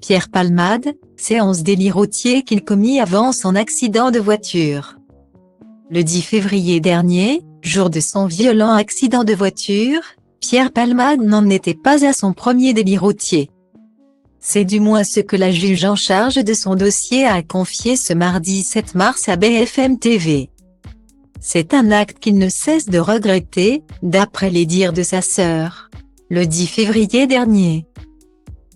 Pierre Palmade, séance délit routier qu'il commis avant son accident de voiture. Le 10 février dernier, jour de son violent accident de voiture, Pierre Palmade n'en était pas à son premier délit routier. C'est du moins ce que la juge en charge de son dossier a confié ce mardi 7 mars à BFM TV. C'est un acte qu'il ne cesse de regretter, d'après les dires de sa sœur. Le 10 février dernier,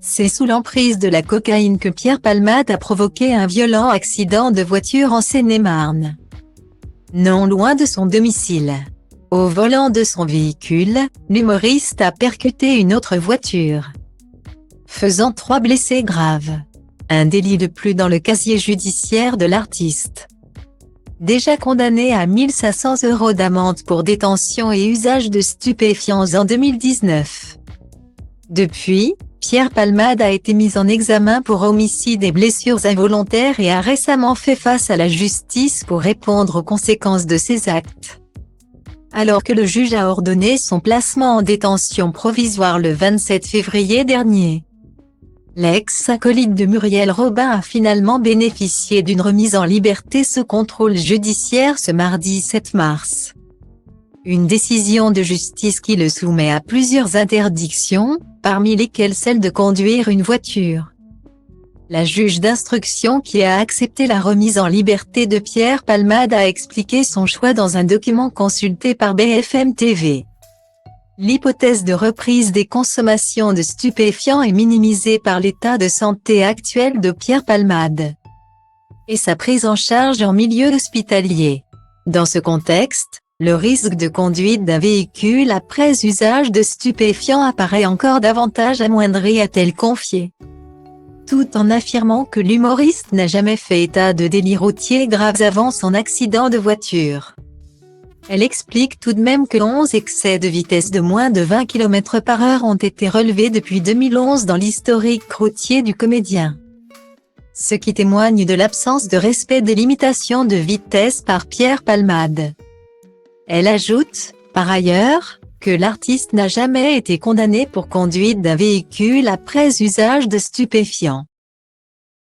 c'est sous l'emprise de la cocaïne que Pierre Palmade a provoqué un violent accident de voiture en Seine-et-Marne. Non loin de son domicile. Au volant de son véhicule, l'humoriste a percuté une autre voiture, faisant 3 blessés graves. Un délit de plus dans le casier judiciaire de l'artiste. Déjà condamné à 1 500 € d'amende pour détention et usage de stupéfiants en 2019. Depuis, Pierre Palmade a été mis en examen pour homicide et blessures involontaires et a récemment fait face à la justice pour répondre aux conséquences de ses actes. Alors que le juge a ordonné son placement en détention provisoire le 27 février dernier. L'ex-acolyte de Muriel Robin a finalement bénéficié d'une remise en liberté sous contrôle judiciaire ce mardi 7 mars. Une décision de justice qui le soumet à plusieurs interdictions, parmi lesquelles celle de conduire une voiture. La juge d'instruction qui a accepté la remise en liberté de Pierre Palmade a expliqué son choix dans un document consulté par BFM TV. L'hypothèse de reprise des consommations de stupéfiants est minimisée par l'état de santé actuel de Pierre Palmade et sa prise en charge en milieu hospitalier. Dans ce contexte, le risque de conduite d'un véhicule après usage de stupéfiants apparaît encore davantage amoindri, a-t-elle confié. Tout en affirmant que l'humoriste n'a jamais fait état de délits routiers graves avant son accident de voiture. Elle explique tout de même que 11 excès de vitesse de moins de 20 km/h ont été relevés depuis 2011 dans l'historique routier du comédien. Ce qui témoigne de l'absence de respect des limitations de vitesse par Pierre Palmade. Elle ajoute, par ailleurs, que l'artiste n'a jamais été condamné pour conduite d'un véhicule après usage de stupéfiants.